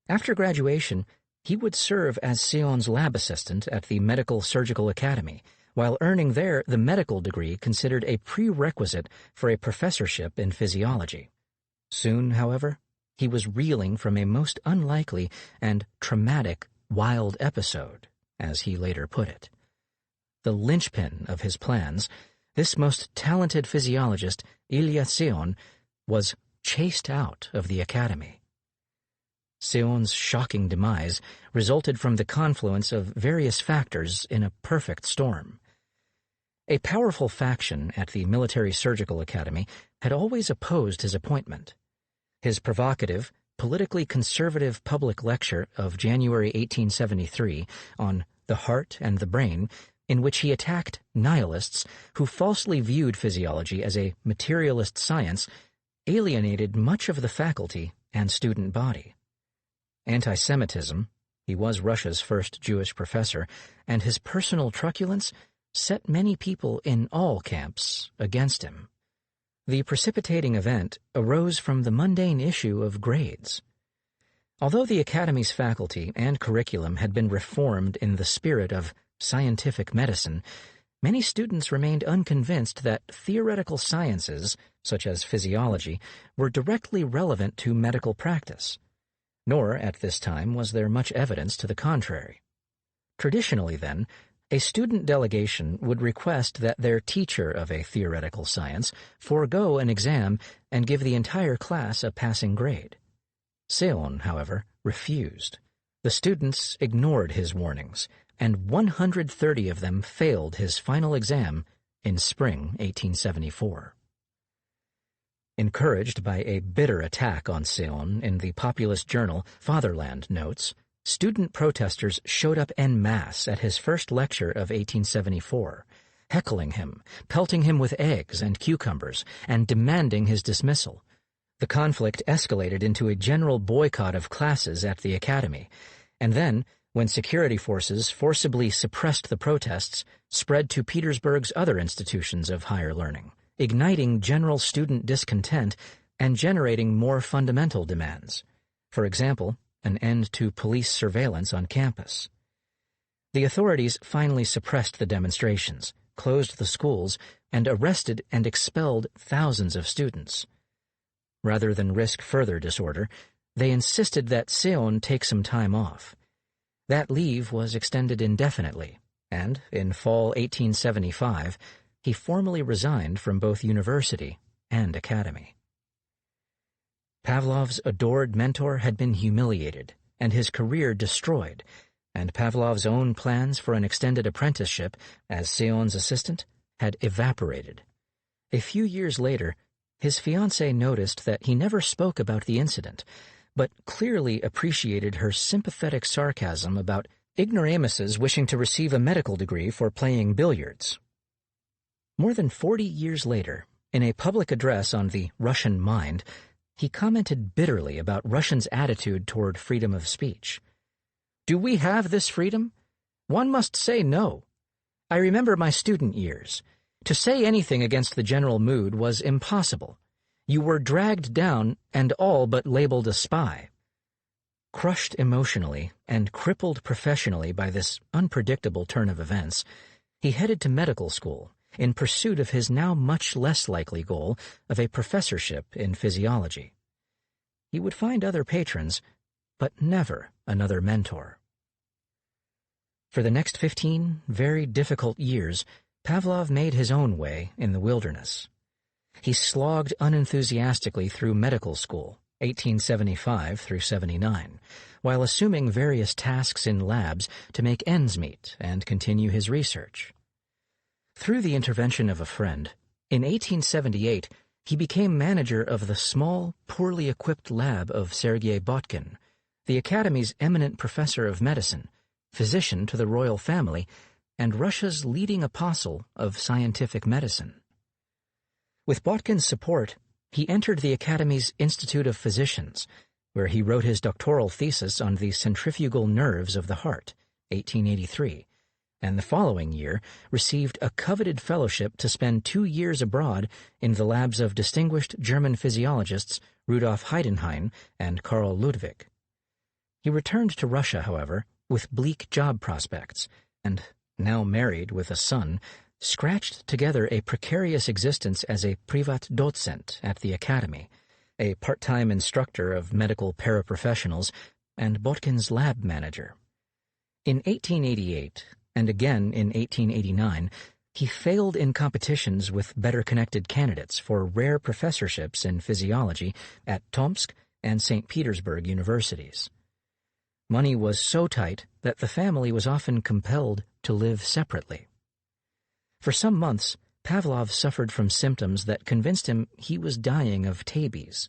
After graduation, he would serve as Séon's lab assistant at the Medical Surgical Academy, while earning there the medical degree considered a prerequisite for a professorship in physiology. Soon, however, he was reeling from a most unlikely and traumatic wild episode, as he later put it. The linchpin of his plans, this most talented physiologist, Ilya Séon, was chased out of the academy. Séon's shocking demise resulted from the confluence of various factors in a perfect storm. A powerful faction at the Military Surgical Academy had always opposed his appointment. His provocative, politically conservative public lecture of January 1873 on the heart and the brain, in which he attacked nihilists who falsely viewed physiology as a materialist science, alienated much of the faculty and student body. Anti-Semitism, he was Russia's first Jewish professor, and his personal truculence set many people in all camps against him. The precipitating event arose from the mundane issue of grades. Although the Academy's faculty and curriculum had been reformed in the spirit of scientific medicine, many students remained unconvinced that theoretical sciences, such as physiology, were directly relevant to medical practice. Nor, at this time, was there much evidence to the contrary. Traditionally, then, a student delegation would request that their teacher of a theoretical science forego an exam and give the entire class a passing grade. Séon, however, refused. The students ignored his warnings, and 130 of them failed his final exam in spring 1874. Encouraged by a bitter attack on Séon in the populist journal Fatherland Notes, student protesters showed up en masse at his first lecture of 1874, heckling him, pelting him with eggs and cucumbers, and demanding his dismissal. The conflict escalated into a general boycott of classes at the academy, and then, when security forces forcibly suppressed the protests, spread to Petersburg's other institutions of higher learning, igniting general student discontent and generating more fundamental demands. For example, an end to police surveillance on campus. The authorities finally suppressed the demonstrations, closed the schools, and arrested and expelled thousands of students. Rather than risk further disorder, they insisted that Séon take some time off. That leave was extended indefinitely, and in fall 1875, he formally resigned from both university and academy. Pavlov's adored mentor had been humiliated and his career destroyed, and Pavlov's own plans for an extended apprenticeship as Séon's assistant had evaporated. A few years later, his fiancée noticed that he never spoke about the incident, but clearly appreciated her sympathetic sarcasm about ignoramuses wishing to receive a medical degree for playing billiards. More than 40 years later, in a public address on the Russian mind, he commented bitterly about Russians' attitude toward freedom of speech. "Do we have this freedom? One must say no. I remember my student years. To say anything against the general mood was impossible. You were dragged down and all but labeled a spy." Crushed emotionally and crippled professionally by this unpredictable turn of events, he headed to medical school in pursuit of his now much less likely goal of a professorship in physiology. He would find other patrons, but never another mentor. For the next 15 very difficult years, Pavlov made his own way in the wilderness. He slogged unenthusiastically through medical school, 1875 through 79, while assuming various tasks in labs to make ends meet and continue his research. Through the intervention of a friend, in 1878, he became manager of the small, poorly equipped lab of Sergei Botkin, the Academy's eminent professor of medicine, physician to the royal family, and Russia's leading apostle of scientific medicine. With Botkin's support, he entered the Academy's Institute of Physicians, where he wrote his doctoral thesis on the centrifugal nerves of the heart, 1883, and the following year received a coveted fellowship to spend 2 years abroad in the labs of distinguished German physiologists Rudolf Heidenhain and Karl Ludwig. He returned to Russia, however, with bleak job prospects, and, now married with a son, scratched together a precarious existence as a privatdozent at the Academy, a part-time instructor of medical paraprofessionals, and Botkin's lab manager. In 1888, and again in 1889, he failed in competitions with better-connected candidates for rare professorships in physiology at Tomsk and St. Petersburg universities. Money was so tight that the family was often compelled to live separately. For some months, Pavlov suffered from symptoms that convinced him he was dying of tabes,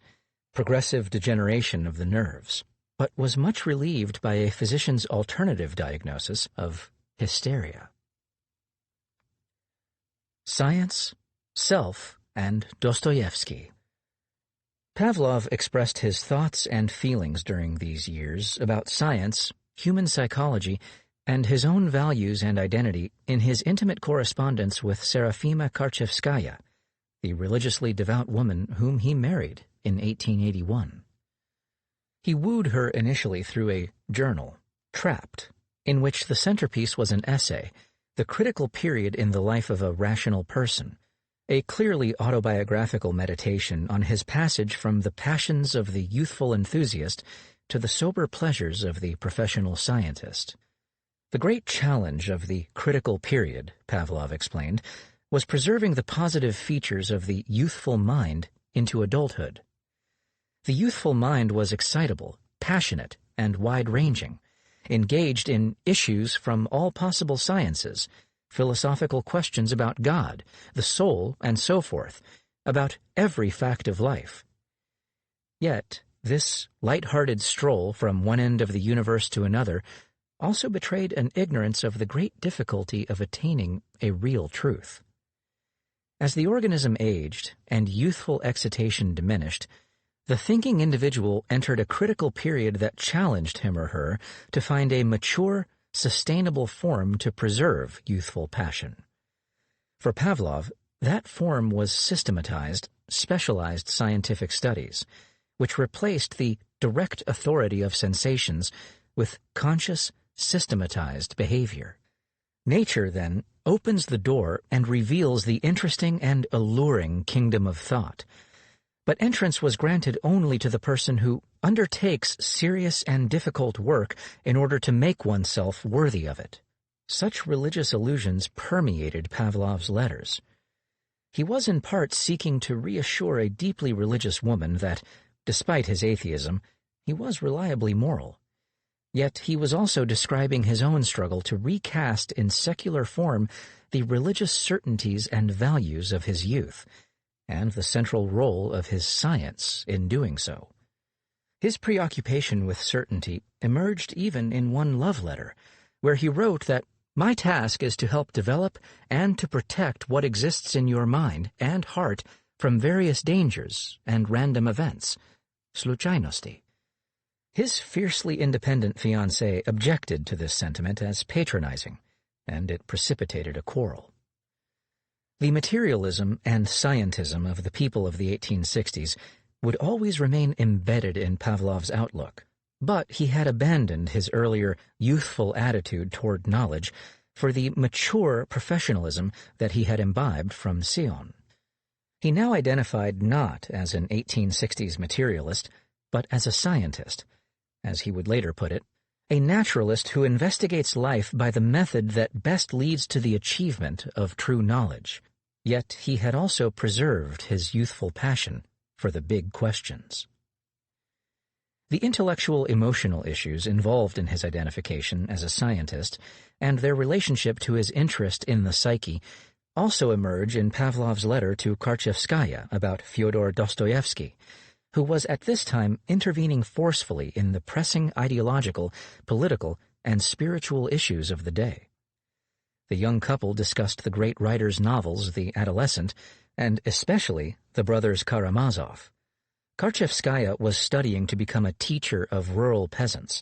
progressive degeneration of the nerves, but was much relieved by a physician's alternative diagnosis of hysteria. Science, Self, and Dostoevsky. Pavlov expressed his thoughts and feelings during these years about science, human psychology, and his own values and identity in his intimate correspondence with Serafima Karchevskaya, the religiously devout woman whom he married in 1881. He wooed her initially through a journal, Trapped, in which the centerpiece was an essay, The Critical Period in the Life of a Rational Person, a clearly autobiographical meditation on his passage from the passions of the youthful enthusiast to the sober pleasures of the professional scientist. The great challenge of the critical period, Pavlov explained, was preserving the positive features of the youthful mind into adulthood. The youthful mind was excitable, passionate, and wide-ranging, engaged in issues from all possible sciences, philosophical questions about God, the soul, and so forth, about every fact of life. Yet, this light-hearted stroll from one end of the universe to another also betrayed an ignorance of the great difficulty of attaining a real truth. As the organism aged and youthful excitation diminished, the thinking individual entered a critical period that challenged him or her to find a mature, sustainable form to preserve youthful passion. For Pavlov, that form was systematized, specialized scientific studies, which replaced the direct authority of sensations with conscious, systematized behavior. Nature, then, opens the door and reveals the interesting and alluring kingdom of thought. But entrance was granted only to the person who undertakes serious and difficult work in order to make oneself worthy of it. Such religious allusions permeated Pavlov's letters. He was in part seeking to reassure a deeply religious woman that, despite his atheism, he was reliably moral. Yet he was also describing his own struggle to recast in secular form the religious certainties and values of his youth, and the central role of his science in doing so. His preoccupation with certainty emerged even in one love letter, where he wrote that, "My task is to help develop and to protect what exists in your mind and heart from various dangers and random events, sluchainosti." His fiercely independent fiancée objected to this sentiment as patronizing, and it precipitated a quarrel. The materialism and scientism of the people of the 1860s would always remain embedded in Pavlov's outlook, but he had abandoned his earlier youthful attitude toward knowledge for the mature professionalism that he had imbibed from Sion. He now identified not as an 1860s materialist, but as a scientist, as he would later put it, a naturalist who investigates life by the method that best leads to the achievement of true knowledge. Yet he had also preserved his youthful passion for the big questions. The intellectual-emotional issues involved in his identification as a scientist and their relationship to his interest in the psyche also emerge in Pavlov's letter to Karchevskaya about Fyodor Dostoevsky, who was at this time intervening forcefully in the pressing ideological, political, and spiritual issues of the day. The young couple discussed the great writer's novels, The Adolescent, and especially the brothers Karamazov. Karchevskaya was studying to become a teacher of rural peasants,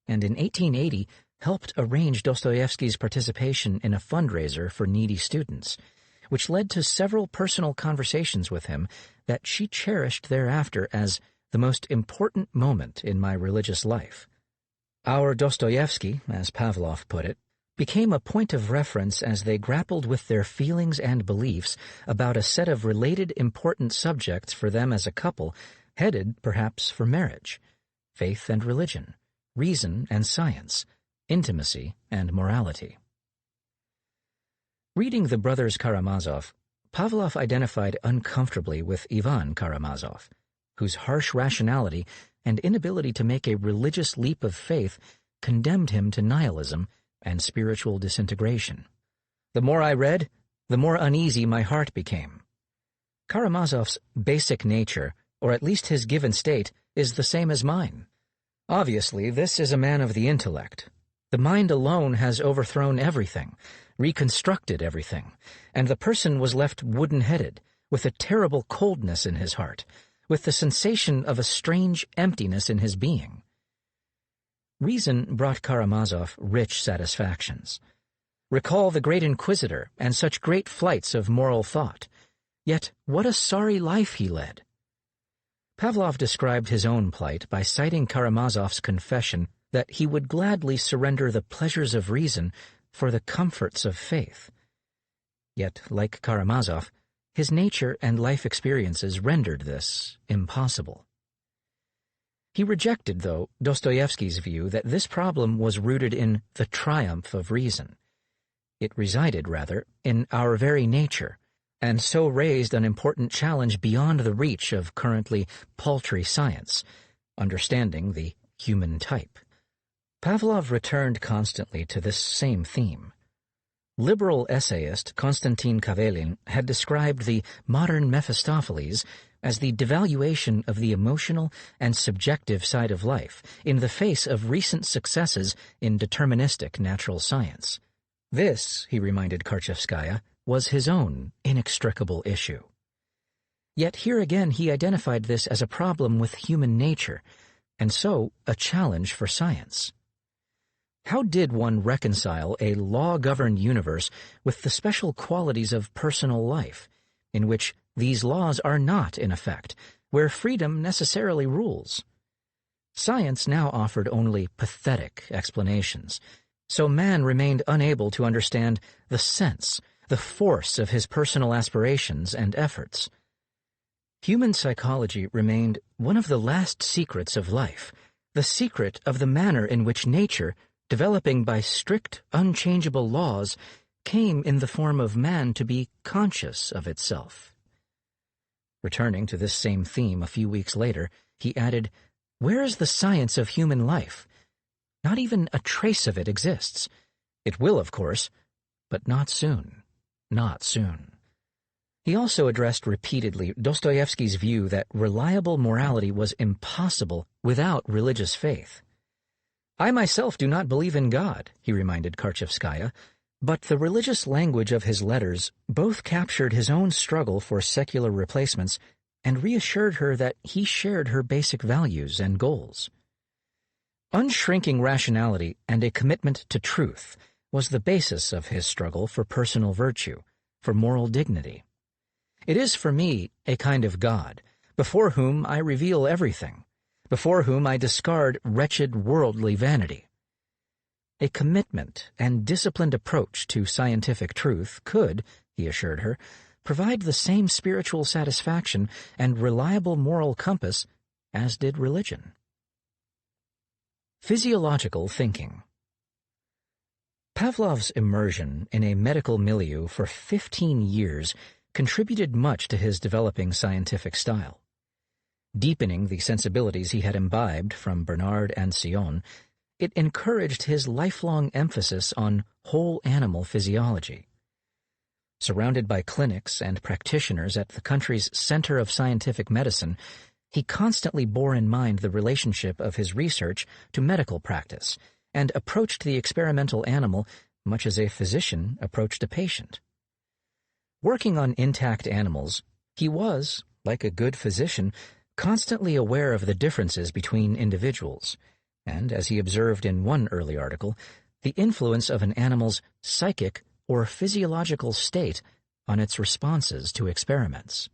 and in 1880 helped arrange Dostoevsky's participation in a fundraiser for needy students, which led to several personal conversations with him that she cherished thereafter as the most important moment in my religious life. Our Dostoevsky, as Pavlov put it, became a point of reference as they grappled with their feelings and beliefs about a set of related important subjects for them as a couple, headed perhaps for marriage, faith and religion, reason and science, intimacy and morality. Reading the brothers Karamazov, Pavlov identified uncomfortably with Ivan Karamazov, whose harsh rationality and inability to make a religious leap of faith condemned him to nihilism and spiritual disintegration. The more I read, the more uneasy my heart became. Karamazov's basic nature, or at least his given state, is the same as mine. Obviously, this is a man of the intellect. The mind alone has overthrown everything, reconstructed everything, and the person was left wooden-headed, with a terrible coldness in his heart, with the sensation of a strange emptiness in his being. Reason brought Karamazov rich satisfactions. Recall the great Inquisitor and such great flights of moral thought. Yet what a sorry life he led! Pavlov described his own plight by citing Karamazov's confession that he would gladly surrender the pleasures of reason for the comforts of faith. Yet, like Karamazov, his nature and life experiences rendered this impossible. He rejected, though, Dostoevsky's view that this problem was rooted in the triumph of reason. It resided, rather, in our very nature, and so raised an important challenge beyond the reach of currently paltry science, understanding the human type. Pavlov returned constantly to this same theme. Liberal essayist Konstantin Kavelin had described the modern Mephistopheles as the devaluation of the emotional and subjective side of life in the face of recent successes in deterministic natural science. This, he reminded Karchevskaya, was his own inextricable issue. Yet here again he identified this as a problem with human nature, and so a challenge for science. How did one reconcile a law-governed universe with the special qualities of personal life, in which these laws are not in effect, where freedom necessarily rules? Science now offered only pathetic explanations, so man remained unable to understand the sense, the force of his personal aspirations and efforts. Human psychology remained one of the last secrets of life, the secret of the manner in which nature, developing by strict, unchangeable laws, came in the form of man to be conscious of itself. Returning to this same theme a few weeks later, he added, "Where is the science of human life? Not even a trace of it exists. It will, of course, but not soon, not soon." He also addressed repeatedly Dostoevsky's view that reliable morality was impossible without religious faith. "I myself do not believe in God," he reminded Karchevskaya, but the religious language of his letters both captured his own struggle for secular replacements and reassured her that he shared her basic values and goals. Unshrinking rationality and a commitment to truth was the basis of his struggle for personal virtue, for moral dignity. "It is for me a kind of God, before whom I reveal everything, before whom I discard wretched worldly vanity." A commitment and disciplined approach to scientific truth could, he assured her, provide the same spiritual satisfaction and reliable moral compass as did religion. Physiological thinking. Pavlov's immersion in a medical milieu for 15 years contributed much to his developing scientific style. Deepening the sensibilities he had imbibed from Bernard and Sion, it encouraged his lifelong emphasis on whole animal physiology. Surrounded by clinics and practitioners at the country's center of scientific medicine, he constantly bore in mind the relationship of his research to medical practice and approached the experimental animal much as a physician approached a patient. Working on intact animals, he was, like a good physician, constantly aware of the differences between individuals, and, as he observed in one early article, the influence of an animal's psychic or physiological state on its responses to experiments.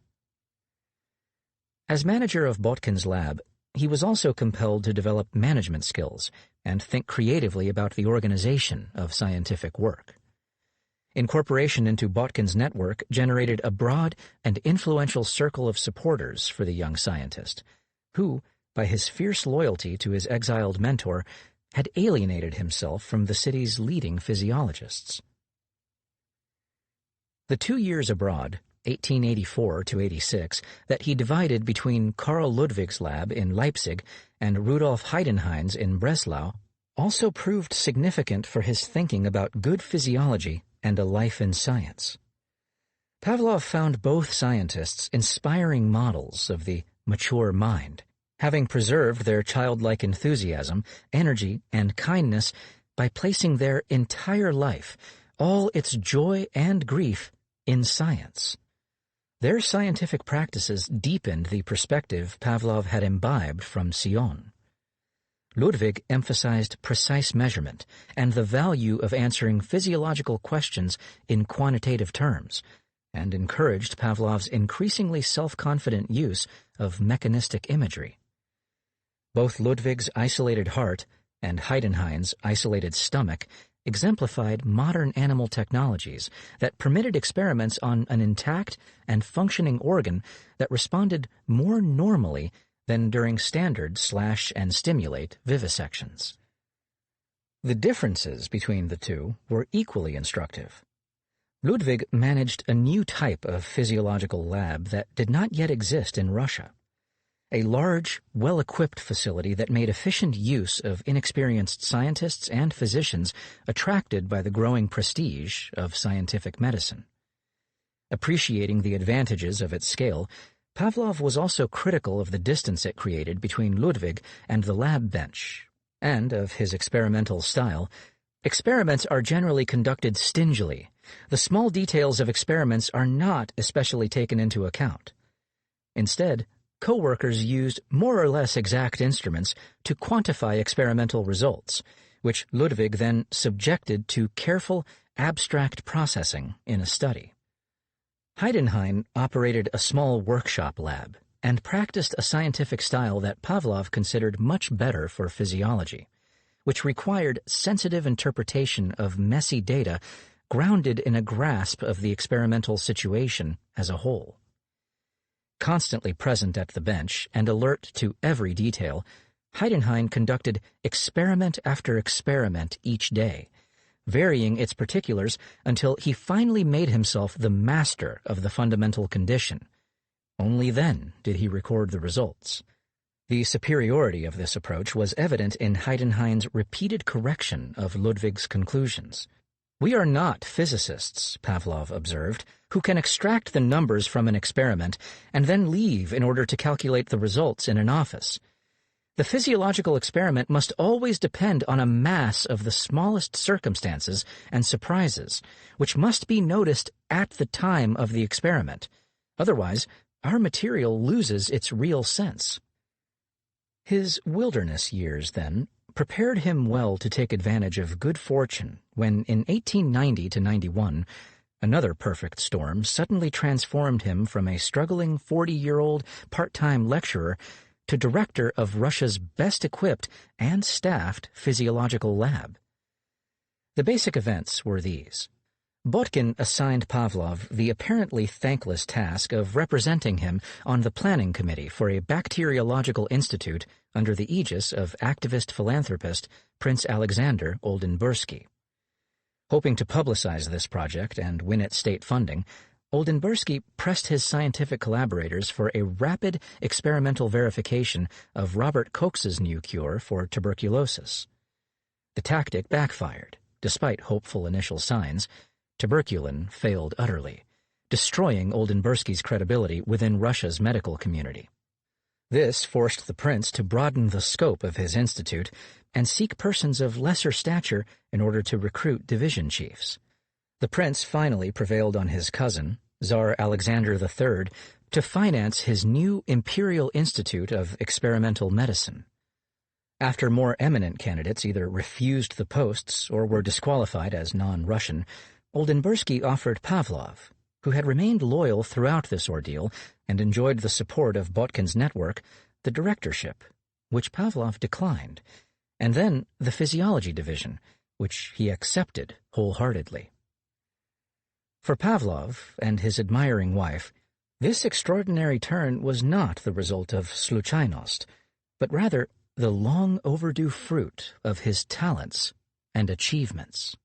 As manager of Botkin's lab, he was also compelled to develop management skills and think creatively about the organization of scientific work. Incorporation into Botkin's network generated a broad and influential circle of supporters for the young scientist, who, by his fierce loyalty to his exiled mentor, had alienated himself from the city's leading physiologists. The 2 years abroad, 1884 to 86, that he divided between Carl Ludwig's lab in Leipzig and Rudolf Heidenhain's in Breslau also proved significant for his thinking about good physiology and a life in science. Pavlov found both scientists inspiring models of the mature mind, having preserved their childlike enthusiasm, energy, and kindness by placing their entire life, all its joy and grief, in science. Their scientific practices deepened the perspective Pavlov had imbibed from Sion. Ludwig emphasized precise measurement and the value of answering physiological questions in quantitative terms, and encouraged Pavlov's increasingly self-confident use of mechanistic imagery. Both Ludwig's isolated heart and Heidenhain's isolated stomach exemplified modern animal technologies that permitted experiments on an intact and functioning organ that responded more normally than during standard slash and stimulate vivisections. The differences between the two were equally instructive. Ludwig managed a new type of physiological lab that did not yet exist in Russia. A large, well-equipped facility that made efficient use of inexperienced scientists and physicians attracted by the growing prestige of scientific medicine. Appreciating the advantages of its scale, Pavlov was also critical of the distance it created between Ludwig and the lab bench, and of his experimental style. Experiments are generally conducted stingily. The small details of experiments are not especially taken into account. Instead, co-workers used more or less exact instruments to quantify experimental results, which Ludwig then subjected to careful, abstract processing in a study. Heidenhain operated a small workshop lab and practiced a scientific style that Pavlov considered much better for physiology, which required sensitive interpretation of messy data grounded in a grasp of the experimental situation as a whole. Constantly present at the bench and alert to every detail, Heidenhain conducted experiment after experiment each day, varying its particulars until he finally made himself the master of the fundamental condition. Only then did he record the results. The superiority of this approach was evident in Heidenhain's repeated correction of Ludwig's conclusions. "We are not physicists," Pavlov observed, "who can extract the numbers from an experiment and then leave in order to calculate the results in an office. The physiological experiment must always depend on a mass of the smallest circumstances and surprises, which must be noticed at the time of the experiment. Otherwise, our material loses its real sense." His wilderness years, then, prepared him well to take advantage of good fortune when, in 1890 to 91, another perfect storm suddenly transformed him from a struggling 40-year-old part-time lecturer to director of Russia's best-equipped and staffed physiological lab. The basic events were these. Botkin assigned Pavlov the apparently thankless task of representing him on the planning committee for a bacteriological institute under the aegis of activist philanthropist Prince Alexander Oldenbursky. Hoping to publicize this project and win it state funding, Oldenbursky pressed his scientific collaborators for a rapid experimental verification of Robert Koch's new cure for tuberculosis. The tactic backfired, despite hopeful initial signs. tuberculin failed utterly, destroying Oldenburski's credibility within Russia's medical community. This forced the prince to broaden the scope of his institute and seek persons of lesser stature in order to recruit division chiefs. The prince finally prevailed on his cousin, Tsar Alexander III, to finance his new Imperial Institute of Experimental Medicine. After more eminent candidates either refused the posts or were disqualified as non-Russian, Oldenburski offered Pavlov, who had remained loyal throughout this ordeal and enjoyed the support of Botkin's network, the directorship, which Pavlov declined, and then the physiology division, which he accepted wholeheartedly. For Pavlov and his admiring wife, this extraordinary turn was not the result of sluchajnost, but rather the long overdue fruit of his talents and achievements.